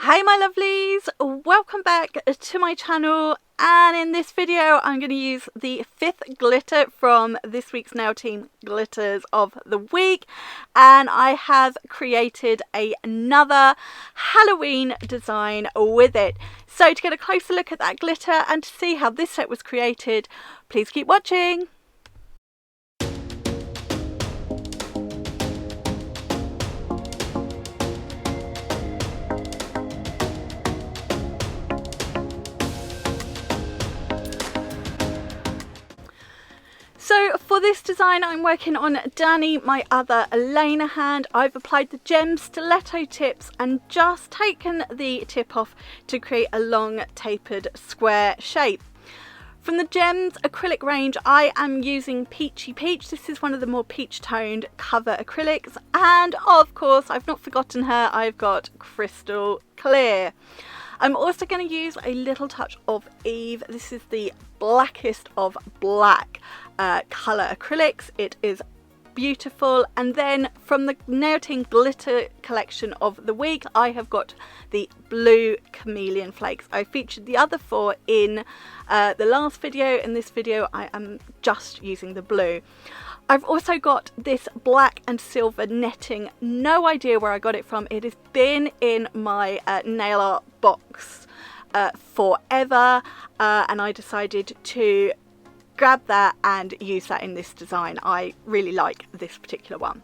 Hey my lovelies, welcome back to my channel, and in this video I'm going to use the 5th glitter from this week's Nail Team Glitters of the Week, and I have created another Halloween design with it. So to get a closer look at that glitter and to see how this set was created, please keep watching. So for this design I'm working on Danny, my other Elena hand. I've applied the gem stiletto tips and just taken the tip off to create a long tapered square shape. From the Gems acrylic range I am using Peachy Peach. This is one of the more peach toned cover acrylics, and of course I've not forgotten her, I've got Crystal Clear. I'm also going to use a little touch of Eve. This is the blackest of black colour acrylics. It is beautiful. And then from the Nail Team Glitter collection of the week, I have got the blue Chameleon flakes. I featured the other 4 in the last video. In this video I am just using the blue. I've also got this black and silver netting. No idea where I got it from. It has been in my nail art box forever, and I decided to grab that and use that in this design. I really like this particular one.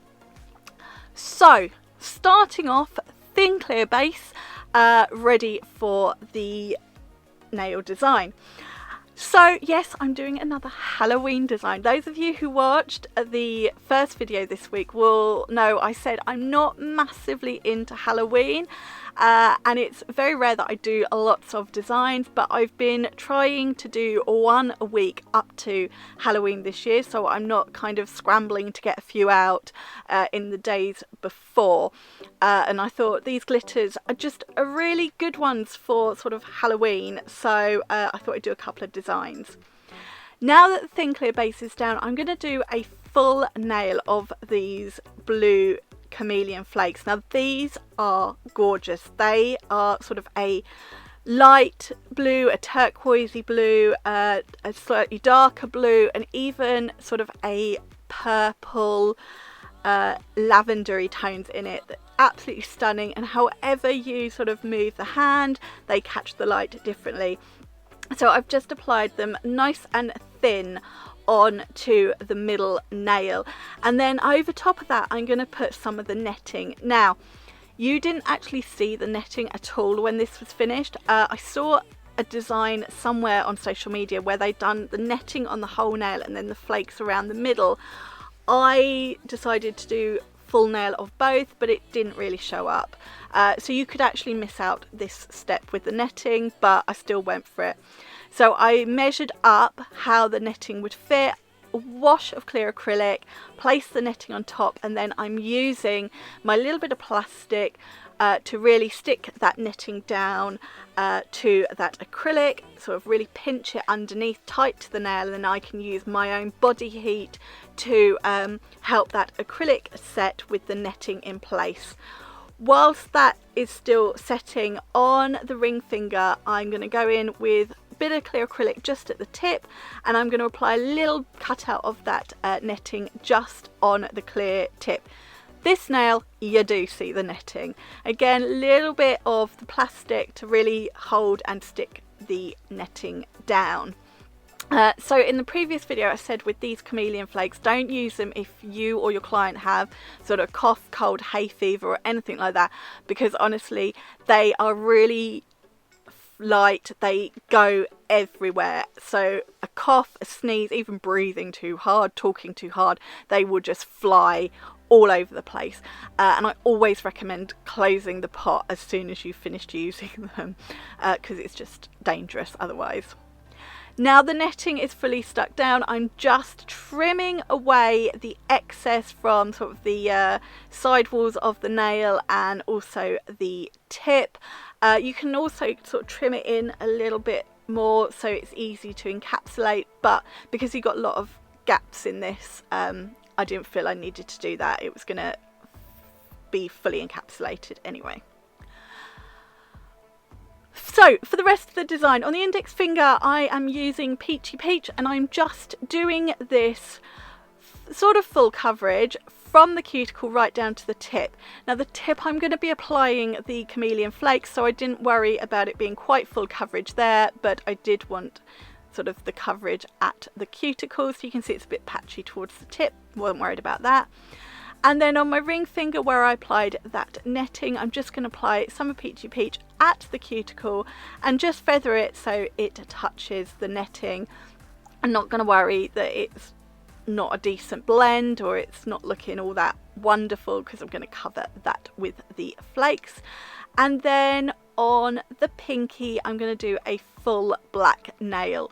So starting off, thin clear base, ready for the nail design. So yes, I'm doing another Halloween design. Those of you who watched the first video this week will know I said I'm not massively into Halloween, and it's very rare that I do lots of designs, but I've been trying to do one a week up to Halloween this year, so I'm not kind of scrambling to get a few out in the days before. And I thought these glitters are just really good ones for sort of Halloween, so I thought I'd do a couple of designs. Now that the thin clear base is down, I'm going to do a full nail of these blue Chameleon flakes. Now these are gorgeous. They are sort of a light blue, a turquoisey blue, a slightly darker blue, and even sort of a purple lavendery tones in it. Absolutely stunning, and however you sort of move the hand, they catch the light differently. So I've just applied them nice and thin onto the middle nail, and then over top of that I'm going to put some of the netting. Now you didn't actually see the netting at all when this was finished. I saw a design somewhere on social media where they'd done the netting on the whole nail and then the flakes around the middle. I decided to do full nail of both, but it didn't really show up, so you could actually miss out this step with the netting, but I still went for it. So I measured up how the netting would fit, a wash of clear acrylic, place the netting on top, and then I'm using my little bit of plastic to really stick that netting down to that acrylic, sort of really pinch it underneath tight to the nail, and then I can use my own body heat to help that acrylic set with the netting in place. Whilst that is still setting on the ring finger, I'm going to go in with a bit of clear acrylic just at the tip, and I'm going to apply a little cutout of that netting just on the clear tip. This nail, you do see the netting. Again, a little bit of the plastic to really hold and stick the netting down. So in the previous video I said with these Chameleon flakes, don't use them if you or your client have sort of cough, cold, hay fever or anything like that, because honestly they are really light, they go everywhere. So a cough, a sneeze, even breathing too hard, talking too hard, they will just fly all over the place, and I always recommend closing the pot as soon as you've finished using them, because it's just dangerous otherwise. Now the netting is fully stuck down. I'm just trimming away the excess from sort of the side walls of the nail and also the tip. You can also sort of trim it in a little bit more so it's easy to encapsulate, but because you've got a lot of gaps in this, I didn't feel I needed to do that. It was going to be fully encapsulated anyway. So for the rest of the design, on the index finger I am using Peachy Peach, and I'm just doing this sort of full coverage from the cuticle right down to the tip. Now the tip, I'm going to be applying the Chameleon flakes, so I didn't worry about it being quite full coverage there, but I did want sort of the coverage at the cuticle, so you can see it's a bit patchy towards the tip. Wasn't worried about that. And then on my ring finger where I applied that netting, I'm just going to apply some of Peachy Peach at the cuticle and just feather it so it touches the netting. I'm not going to worry that it's not a decent blend or it's not looking all that wonderful, because I'm going to cover that with the flakes. And then on the pinky I'm going to do a full black nail.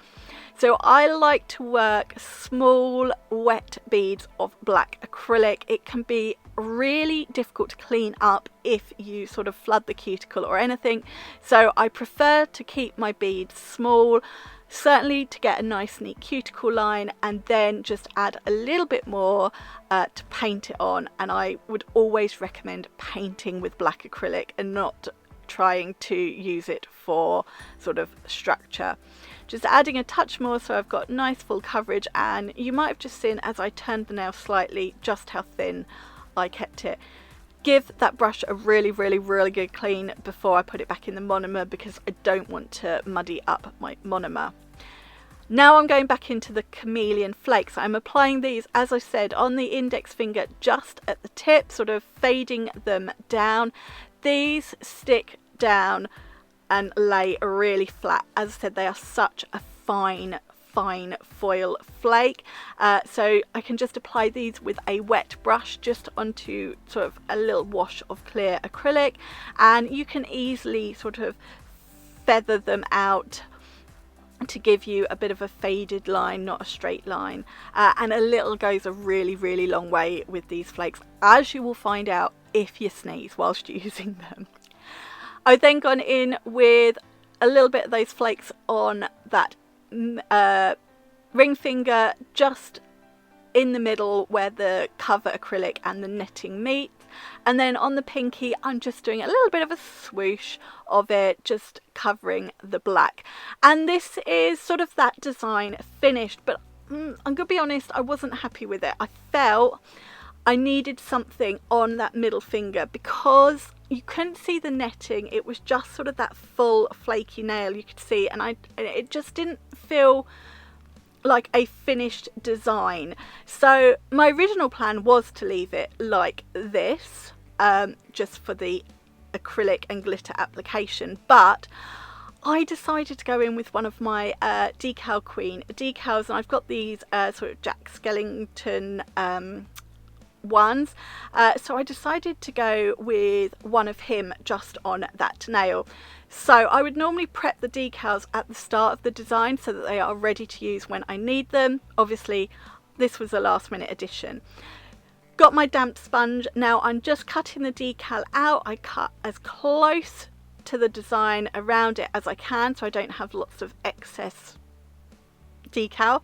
So I like to work small wet beads of black acrylic. It can be really difficult to clean up if you sort of flood the cuticle or anything, so I prefer to keep my beads small, certainly to get a nice neat cuticle line, and then just add a little bit more to paint it on. And I would always recommend painting with black acrylic and not trying to use it for sort of structure. Just adding a touch more so I've got nice full coverage, and you might have just seen as I turned the nail slightly just how thin I kept it. Give that brush a really good clean before I put it back in the monomer, because I don't want to muddy up my monomer. Now I'm going back into the Chameleon flakes. I'm applying these, as I said, on the index finger just at the tip, sort of fading them down. These stick down and lay really flat. As I said, they are such a fine foil flake, so I can just apply these with a wet brush just onto sort of a little wash of clear acrylic, and you can easily sort of feather them out to give you a bit of a faded line, not a straight line, and a little goes a really long way with these flakes, as you will find out if you sneeze whilst using them. I've then gone in with a little bit of those flakes on that ring finger, just in the middle where the cover acrylic and the netting meet, and then on the pinky I'm just doing a little bit of a swoosh of it, just covering the black. And this is sort of that design finished, but I'm gonna be honest, I wasn't happy with it. I felt I needed something on that middle finger because you couldn't see the netting. It was just sort of that full flaky nail you could see, and it just didn't feel like a finished design. So my original plan was to leave it like this, just for the acrylic and glitter application, but I decided to go in with one of my Decal Queen decals, and I've got these sort of Jack Skellington ones, so I decided to go with one of him just on that nail. So I would normally prep the decals at the start of the design so that they are ready to use when I need them. Obviously this was a last minute addition. Got my damp sponge. Now I'm just cutting the decal out. I cut as close to the design around it as I can so I don't have lots of excess decal.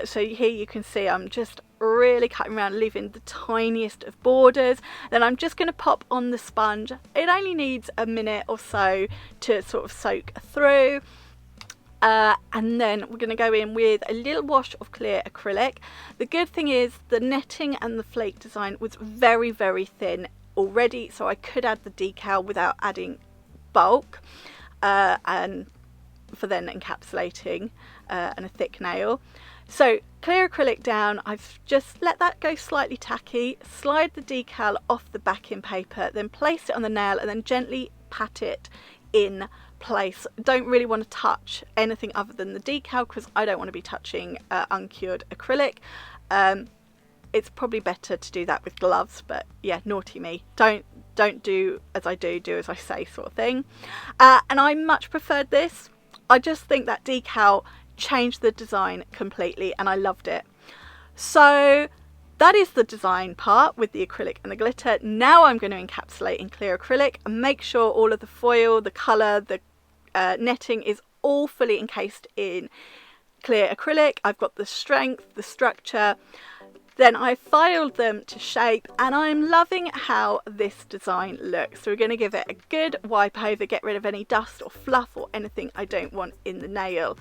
So here you can see I'm just really cutting around, leaving the tiniest of borders. Then I'm just going to pop on the sponge. It only needs a minute or so to sort of soak through, and then we're going to go in with a little wash of clear acrylic. The good thing is the netting and the flake design was very thin already, so I could add the decal without adding bulk, and for then encapsulating and a thick nail. So clear acrylic down, I've just let that go slightly tacky, slide the decal off the backing paper, then place it on the nail and then gently pat it in place. Don't really want to touch anything other than the decal because I don't want to be touching uncured acrylic. It's probably better to do that with gloves, but yeah, naughty me. Don't do as I do as I say sort of thing. And I much preferred this. I just think that decal changed the design completely and I loved it. So that is the design part with the acrylic and the glitter. Now I'm going to encapsulate in clear acrylic and make sure all of the foil, the colour, the netting is all fully encased in clear acrylic. I've got the strength, the structure, Then I filed them to shape, and I'm loving how this design looks. So we're going to give it a good wipe over, get rid of any dust or fluff or anything I don't want in the nail.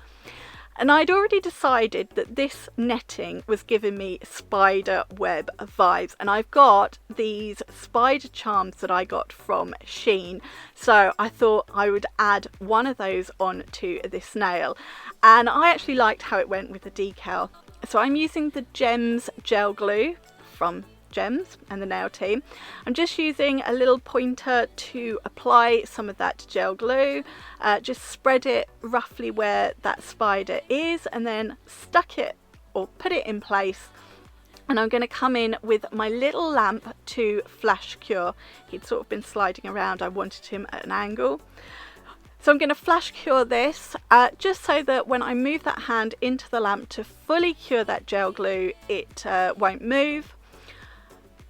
And I'd already decided that this netting was giving me spider web vibes, and I've got these spider charms that I got from Shein, so I thought I would add one of those onto this nail, and I actually liked how it went with the decal. So I'm using the Gems gel glue from Gems and the nail team. I'm just using a little pointer to apply some of that gel glue, just spread it roughly where that spider is, and then stuck it or put it in place. And I'm going to come in with my little lamp to flash cure. He'd sort of been sliding around, I wanted him at an angle. So I'm going to flash cure this, just so that when I move that hand into the lamp to fully cure that gel glue, it won't move.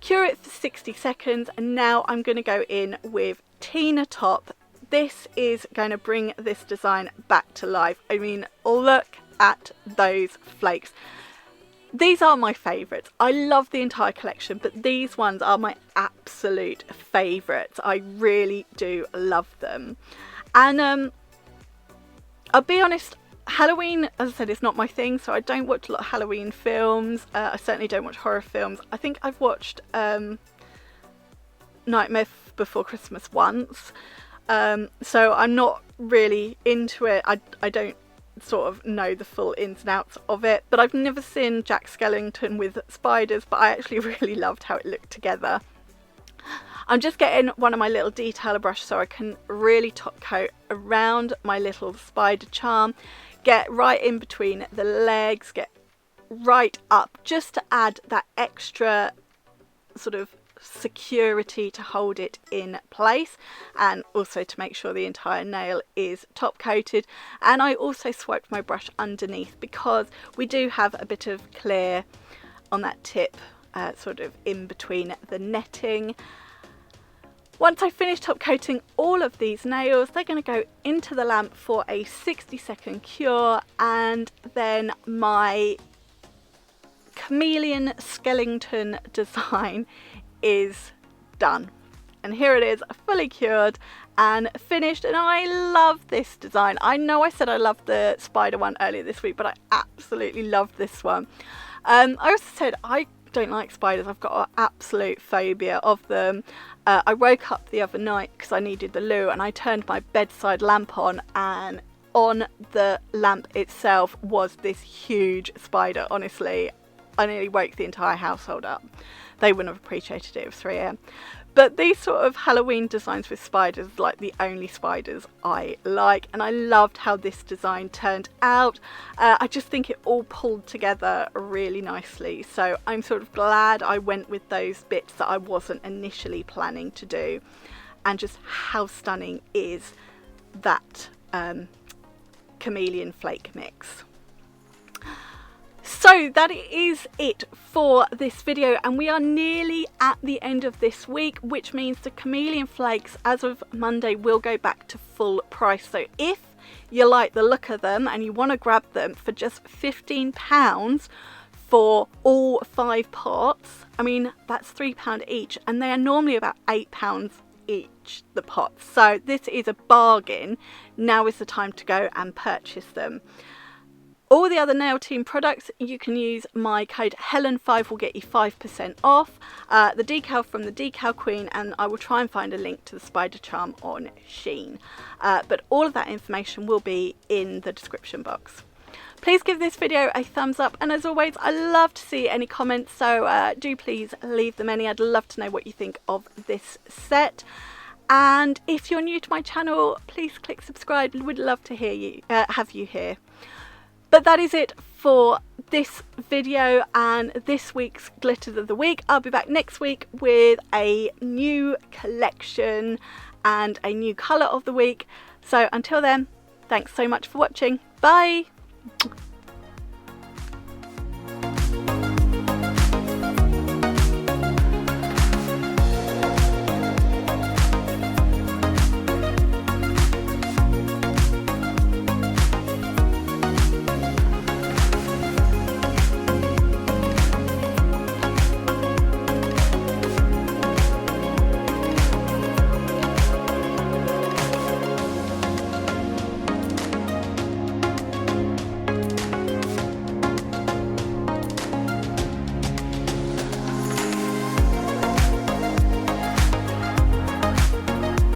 Cure it for 60 seconds, and now I'm going to go in with Tina Top. This is going to bring this design back to life. I mean, look at those flakes. These are my favourites. I love the entire collection, but these ones are my absolute favourites. I really do love them. And I'll be honest, Halloween, as I said, is not my thing, so I don't watch a lot of Halloween films. I certainly don't watch horror films. I think I've watched Nightmare Before Christmas once, so I'm not really into it. I don't sort of know the full ins and outs of it, but I've never seen Jack Skellington with spiders, but I actually really loved how it looked together. I'm just getting one of my little detailer brushes so I can really top coat around my little spider charm, get right in between the legs, get right up, just to add that extra sort of security to hold it in place, and also to make sure the entire nail is top coated. And I also swiped my brush underneath because we do have a bit of clear on that tip, sort of in between the netting. Once I finish top coating all of these nails, they're going to go into the lamp for a 60-second cure, and then my Chameleon Skellington design is done. And here it is, fully cured and finished, and I love this design. I know I said I loved the spider one earlier this week, but I absolutely love this one. I also said I don't like spiders. I've got an absolute phobia of them. I woke up the other night because I needed the loo, and I turned my bedside lamp on, and on the lamp itself was this huge spider. Honestly, I nearly woke the entire household up. They wouldn't have appreciated it. It was 3 AM. But these sort of Halloween designs with spiders are like the only spiders I like, and I loved how this design turned out. I just think it all pulled together really nicely, so I'm sort of glad I went with those bits that I wasn't initially planning to do. And just how stunning is that Chameleon flake mix. So that is it for this video, and we are nearly at the end of this week, which means the Chameleon flakes as of Monday will go back to full price. So if you like the look of them and you want to grab them for just £15 for all 5 pots, I mean that's £3 each, and they are normally about £8 each, the pots. So this is a bargain. Now is the time to go and purchase them. All the other Nail Team products, you can use my code Helen5 will get you 5% off. The decal from the Decal Queen, and I will try and find a link to the spider charm on Shein. But all of that information will be in the description box. Please give this video a thumbs up, and as always, I love to see any comments, so do please leave them any. I'd love to know what you think of this set. And if you're new to my channel, please click subscribe. Would love to hear you, have you here. But that is it for this video and this week's Glitters of the Week. I'll be back next week with a new collection and a new colour of the week. So until then, thanks so much for watching. Bye!